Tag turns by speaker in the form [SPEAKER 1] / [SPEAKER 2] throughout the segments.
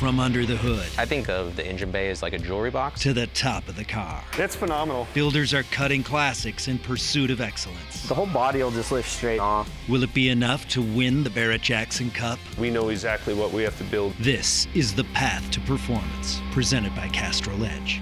[SPEAKER 1] From under the hood.
[SPEAKER 2] I think of the engine bay as like a jewelry box.
[SPEAKER 1] To the top of the car.
[SPEAKER 3] It's phenomenal.
[SPEAKER 1] Builders are cutting classics in pursuit of excellence.
[SPEAKER 4] The whole body will just lift straight off.
[SPEAKER 1] Will it be enough to win the Barrett-Jackson Cup?
[SPEAKER 5] We know exactly what we have to build.
[SPEAKER 1] This is the path to performance, presented by Castrol Edge.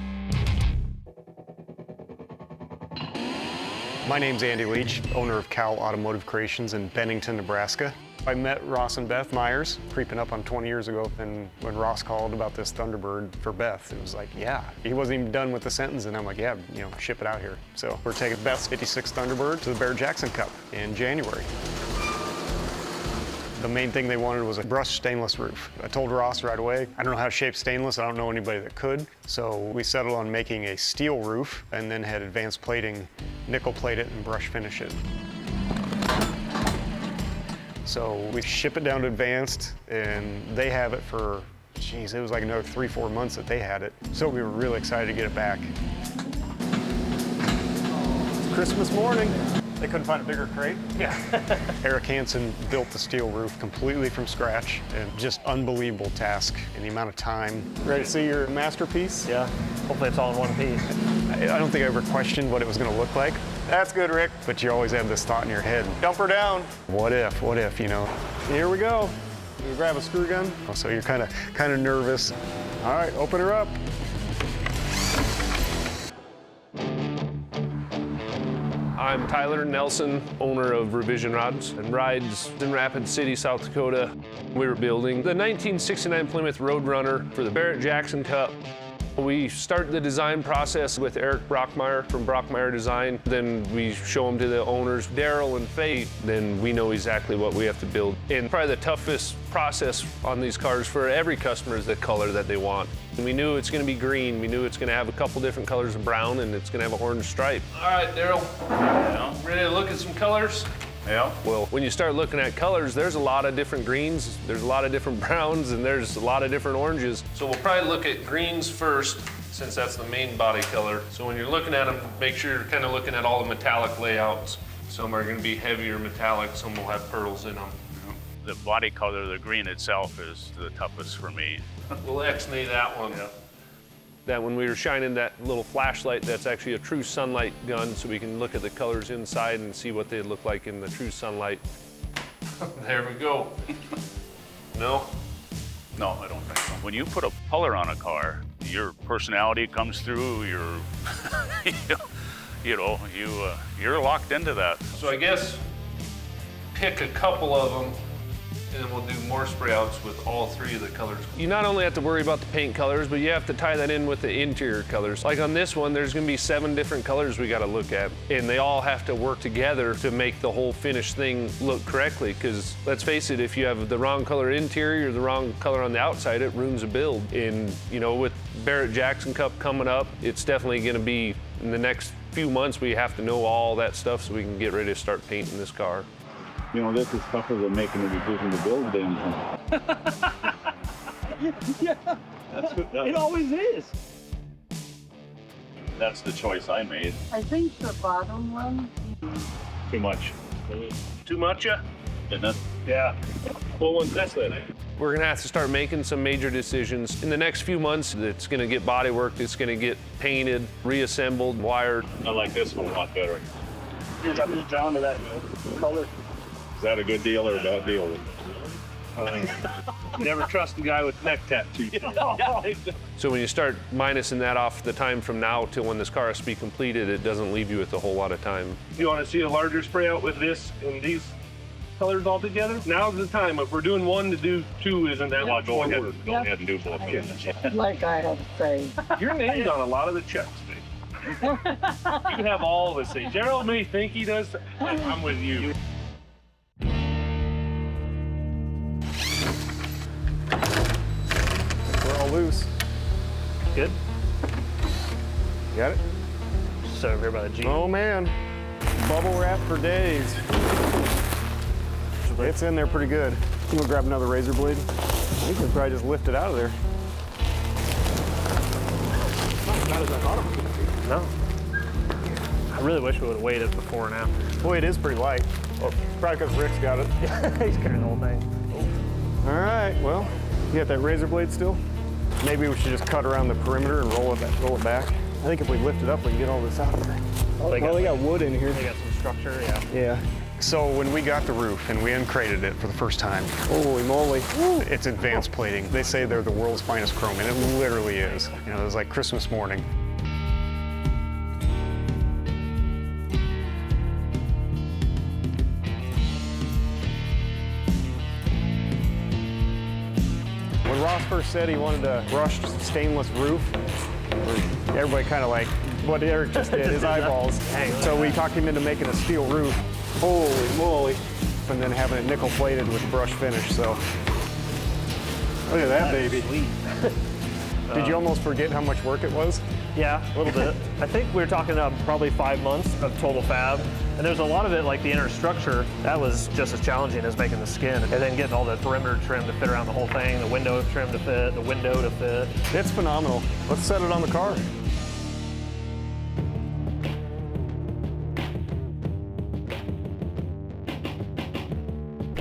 [SPEAKER 3] My name's Andy Leach, owner of Cal Automotive Creations in Bennington, Nebraska. I met Ross and Beth Myers creeping up on 20 years ago, and when Ross called about this Thunderbird for Beth, it was like, yeah. He wasn't even done with the sentence, and I'm like, yeah, you know, ship it out here. So we're taking Beth's 56 Thunderbird to the Barrett-Jackson Cup in January. The main thing they wanted was a brushed stainless roof. I told Ross right away, I don't know how to shape stainless, I don't know anybody that could. So we settled on making a steel roof and then had advanced plating, nickel plate it and brush finish it. So we ship it down to Advanced and they have it for, geez, it was like another 3-4 months that they had it. So we were really excited to get it back. It's Christmas morning. They couldn't find a bigger crate? Yeah. Eric Hansen built the steel roof completely from scratch, and just unbelievable task in the amount of time. Ready to see your masterpiece?
[SPEAKER 4] Yeah, hopefully it's all in one piece.
[SPEAKER 3] I don't think I ever questioned what it was gonna look like. That's good, Rick. But you always have this thought in your head. Dump her down. What if, you know? Here we go. You grab a screw gun. So you're kind of nervous. All right, open her up.
[SPEAKER 5] I'm Tyler Nelson, owner of Revision Rods and Rides in Rapid City, South Dakota. We were building the 1969 Plymouth Road Runner for the Barrett-Jackson Cup. We start the design process with Eric Brockmeyer from Brockmeyer Design. Then we show them to the owners, Daryl and Faye. Then we know exactly what we have to build. And probably the toughest process on these cars for every customer is the color that they want. And we knew it's going to be green. We knew it's going to have a couple different colors of brown, and it's going to have an orange stripe. All right, Daryl. Yeah. Ready to look at some colors? Yeah. Well, when you start looking at colors, there's a lot of different greens, there's a lot of different browns, and there's a lot of different oranges. So we'll probably look at greens first, since that's the main body color. So when you're looking at them, make sure you're kind of looking at all the metallic layouts. Some are going to be heavier metallic, some will have pearls in them.
[SPEAKER 6] The body color, the green itself, is the toughest for me.
[SPEAKER 5] We'll X-nay that one. Yeah. That when we were shining that little flashlight, that's actually a true sunlight gun, so we can look at the colors inside and see what they look like in the true sunlight. There we go. No?
[SPEAKER 6] No, I don't think so. When you put a color on a car, your personality comes through, you're locked into that.
[SPEAKER 5] So I guess pick a couple of them, and then we'll do more spray outs with all three of the colors. You not only have to worry about the paint colors, but you have to tie that in with the interior colors. Like on this one, there's gonna be 7 different colors we gotta look at, and they all have to work together to make the whole finished thing look correctly, because let's face it, if you have the wrong color interior or the wrong color on the outside, it ruins a build. And you know, with Barrett-Jackson Cup coming up, it's definitely gonna be, in the next few months, we have to know all that stuff so we can get ready to start painting this car.
[SPEAKER 7] You know, this is tougher than making a decision to build things.
[SPEAKER 8] Yeah, it always is.
[SPEAKER 7] That's the choice I made.
[SPEAKER 9] I think the bottom one.
[SPEAKER 7] Too much.
[SPEAKER 5] Too much, yeah?
[SPEAKER 7] Isn't it?
[SPEAKER 5] Yeah. Well, what's this then? We're gonna have to start making some major decisions. In the next few months, it's gonna get body worked, it's gonna get painted, reassembled, wired.
[SPEAKER 7] I like this one a lot better.
[SPEAKER 8] You're down to that color.
[SPEAKER 7] Is that a good deal or a bad deal?
[SPEAKER 8] Never trust a guy with neck tattoos.
[SPEAKER 5] So when you start minusing that off the time from now till when this car has to be completed, it doesn't leave you with a whole lot of time.
[SPEAKER 8] You want to see a larger spray out with this and these colors all together? Now's the time. If we're doing 1 to do 2 isn't that much work.
[SPEAKER 7] Go ahead and do both.
[SPEAKER 9] Like I have to say.
[SPEAKER 8] Your name's on a lot of the checks, babe. You can have all of us say, Gerald may think he does. I'm with you.
[SPEAKER 3] We're all loose.
[SPEAKER 8] Good?
[SPEAKER 3] Got it?
[SPEAKER 8] Just over here by the Jeep.
[SPEAKER 3] Oh man, bubble wrap for days. It's in there pretty good. I'm gonna grab another razor blade. You could probably just lift it out of there.
[SPEAKER 8] Not as I thought it was. No. I really wish we would have waited before and after.
[SPEAKER 3] Boy, it is pretty light. Well, probably because Rick's got it.
[SPEAKER 8] He's carrying the whole thing.
[SPEAKER 3] All right, well, You got that razor blade still? Maybe we should just cut around the perimeter and roll it back. I think if we lift it up, we can get all this out of there.
[SPEAKER 4] Oh,
[SPEAKER 3] They got wood in here.
[SPEAKER 4] They got some structure, yeah.
[SPEAKER 3] Yeah. So when we got the roof and we uncrated it for the first time, holy moly, it's advanced plating. They say they're the world's finest chrome, and it literally is. You know, it was like Christmas morning. When Ross first said he wanted a brushed stainless roof, everybody kind of like what Eric just did, his eyeballs. So we talked him into making a steel roof. Holy moly. And then having it nickel plated with brush finish, so. Look at that baby.
[SPEAKER 4] Sweet.
[SPEAKER 3] Did you almost forget how much work it was?
[SPEAKER 4] Yeah, a little bit. I think we were talking probably 5 months of total fab. And there's a lot of it, like the inner structure, that was just as challenging as making the skin. And then getting all the perimeter trim to fit around the whole thing, the window trim to fit, the window to fit.
[SPEAKER 3] It's phenomenal. Let's set it on the car.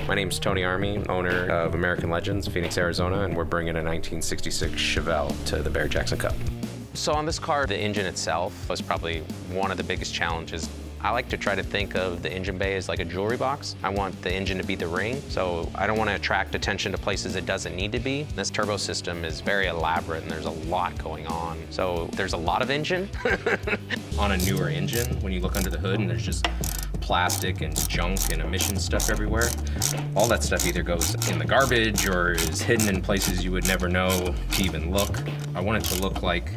[SPEAKER 2] My name's Tony Army, owner of American Legends, Phoenix, Arizona, and we're bringing a 1966 Chevelle to the Barrett-Jackson Cup. So on this car, the engine itself was probably one of the biggest challenges. I like to try to think of the engine bay as like a jewelry box. I want the engine to be the ring, so I don't want to attract attention to places it doesn't need to be. This turbo system is very elaborate and there's a lot going on. So there's a lot of engine. On a newer engine, when you look under the hood and there's just plastic and junk and emission stuff everywhere, all that stuff either goes in the garbage or is hidden in places you would never know to even look. I want it to look like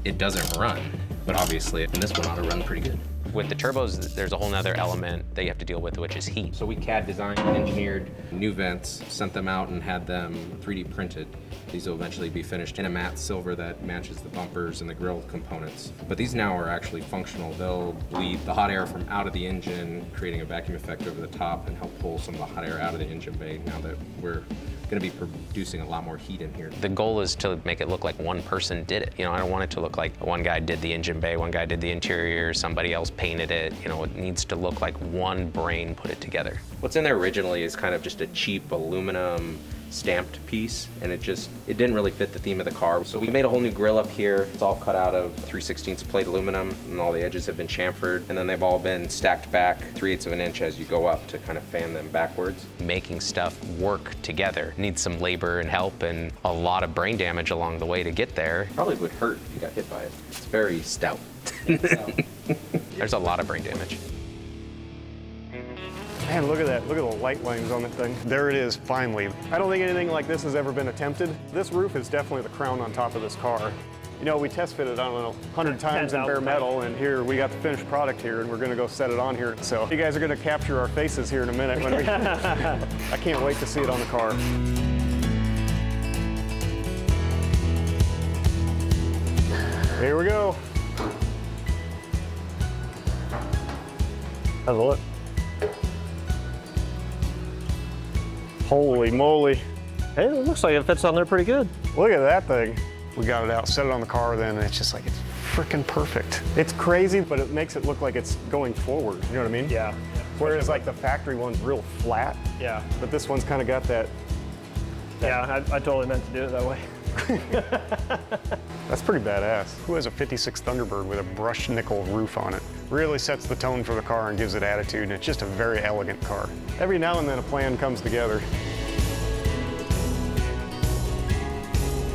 [SPEAKER 2] it doesn't run, but obviously, and this one ought to run pretty good. With the turbos, there's a whole nother element that you have to deal with, which is heat. So we CAD designed and engineered new vents, sent them out and had them 3D printed. These will eventually be finished in a matte silver that matches the bumpers and the grille components. But these now are actually functional. They'll bleed the hot air from out of the engine, creating a vacuum effect over the top and help pull some of the hot air out of the engine bay now that we're going to be producing a lot more heat in here. The goal is to make it look like one person did it. You know, I don't want it to look like one guy did the engine bay, one guy did the interior, somebody else painted it. You know, it needs to look like one brain put it together. What's in there originally is kind of just a cheap aluminum stamped piece, and it didn't really fit the theme of the car. So we made a whole new grille up here. It's all cut out of 3/16 plate aluminum, and all the edges have been chamfered, and then they've all been stacked back 3/8 of an inch as you go up to kind of fan them backwards. Making stuff work together needs some labor and help and a lot of brain damage along the way to get there. Probably would hurt if you got hit by it. It's very stout. There's a lot of brain damage.
[SPEAKER 3] Man, look at that. Look at the light lines on that thing. There it is, finally. I don't think anything like this has ever been attempted. This roof is definitely the crown on top of this car. You know, we test fitted, I don't know, 100 times in bare metal, and here we got the finished product here, and we're gonna go set it on here. So you guys are gonna capture our faces here in a minute. When I can't wait to see it on the car. Here we go. Have a look. Holy moly.
[SPEAKER 4] Hey, it looks like it fits on there pretty good.
[SPEAKER 3] Look at that thing. We got it out, set it on the car then, and it's just like, it's freaking perfect. It's crazy, but it makes it look like it's going forward, you know what I mean?
[SPEAKER 4] Yeah.
[SPEAKER 3] Whereas like the factory one's real flat.
[SPEAKER 4] Yeah.
[SPEAKER 3] But this one's kind of got that.
[SPEAKER 4] Yeah, I totally meant to do it that way.
[SPEAKER 3] That's pretty badass. Who has a 56 Thunderbird with a brushed nickel roof on it? Really sets the tone for the car and gives it attitude, and it's just a very elegant car. Every now and then a plan comes together.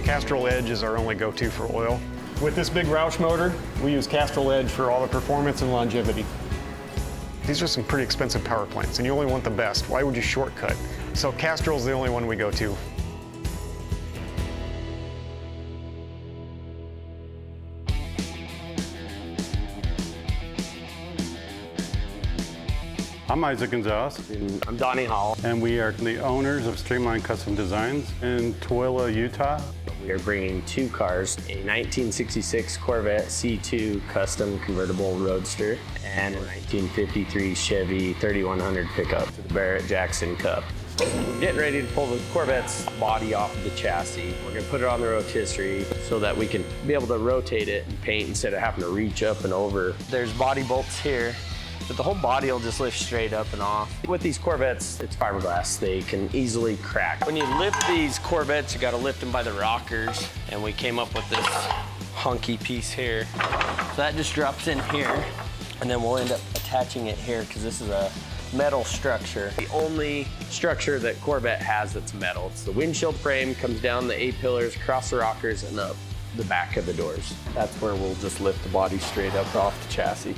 [SPEAKER 3] Castrol Edge is our only go-to for oil. With this big Roush motor, we use Castrol Edge for all the performance and longevity. These are some pretty expensive power plants, and you only want the best. Why would you shortcut? So Castrol's the only one we go to.
[SPEAKER 10] I'm Isaac Gonzalez.
[SPEAKER 4] And I'm Donnie Hall.
[SPEAKER 10] And we are the owners of Streamline Custom Designs in Tooele, Utah.
[SPEAKER 4] We are bringing two cars, a 1966 Corvette C2 Custom Convertible Roadster and a 1953 Chevy 3100 pickup to the Barrett-Jackson Cup. Getting ready to pull the Corvette's body off of the chassis. We're gonna put it on the rotisserie so that we can be able to rotate it and paint instead of having to reach up and over. There's body bolts here but the whole body will just lift straight up and off. With these Corvettes, it's fiberglass. They can easily crack. When you lift these Corvettes, you gotta lift them by the rockers, and we came up with this hunky piece here. So that just drops in here, and then we'll end up attaching it here because this is a metal structure. The only structure that Corvette has that's metal. It's the windshield frame, comes down the A-pillars, across the rockers, and up the back of the doors. That's where we'll just lift the body straight up off the chassis.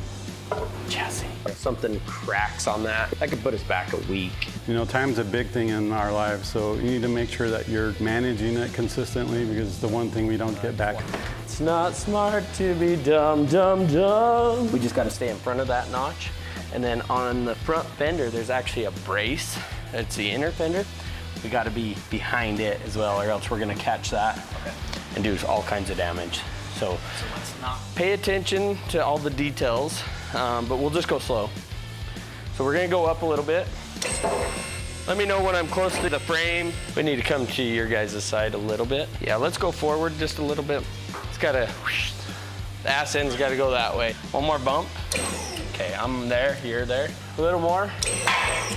[SPEAKER 4] If something cracks on that could put us back a week.
[SPEAKER 10] You know, time's a big thing in our lives, so you need to make sure that you're managing it consistently because it's the one thing we don't get back.
[SPEAKER 4] It's not smart to be dumb, dumb, dumb. We just gotta stay in front of that notch. And then on the front fender, there's actually a brace. It's the inner fender. We gotta be behind it as well, or else we're gonna catch that and do all kinds of damage. So let's not pay attention to all the details, but we'll just go slow. So we're gonna go up a little bit. Let me know when I'm close to the frame. We need to come to your guys' side a little bit. Yeah, let's go forward just a little bit. It's gotta, the ass end's gotta go that way. One more bump. Okay, I'm there, you're there. A little more.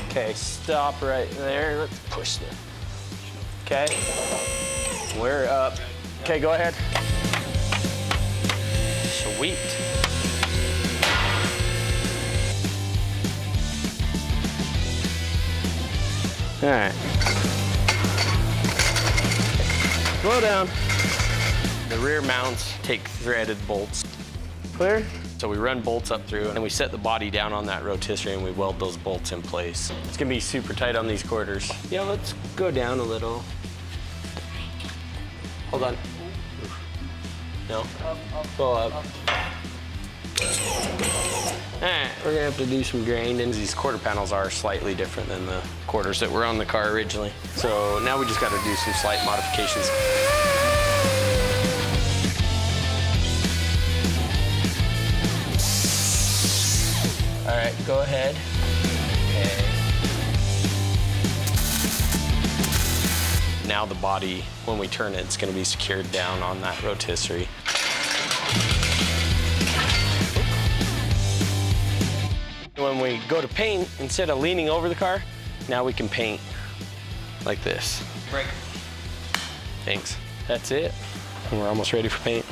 [SPEAKER 4] Okay, stop right there. Let's push this. Okay, we're up. Okay, go ahead. Sweet. All right. Slow down. The rear mounts take threaded bolts. Clear? So we run bolts up through and we set the body down on that rotisserie and we weld those bolts in place. It's gonna be super tight on these quarters. Yeah, let's go down a little. Hold on. No? Go up. All right, we're gonna have to do some grinding. These quarter panels are slightly different than the quarters that were on the car originally. So now we just gotta do some slight modifications. All right, go ahead. Okay. Now the body, when we turn it, it's gonna be secured down on that rotisserie. When we go to paint, instead of leaning over the car, now we can paint like this. Break. Thanks. That's it. And we're almost ready for paint.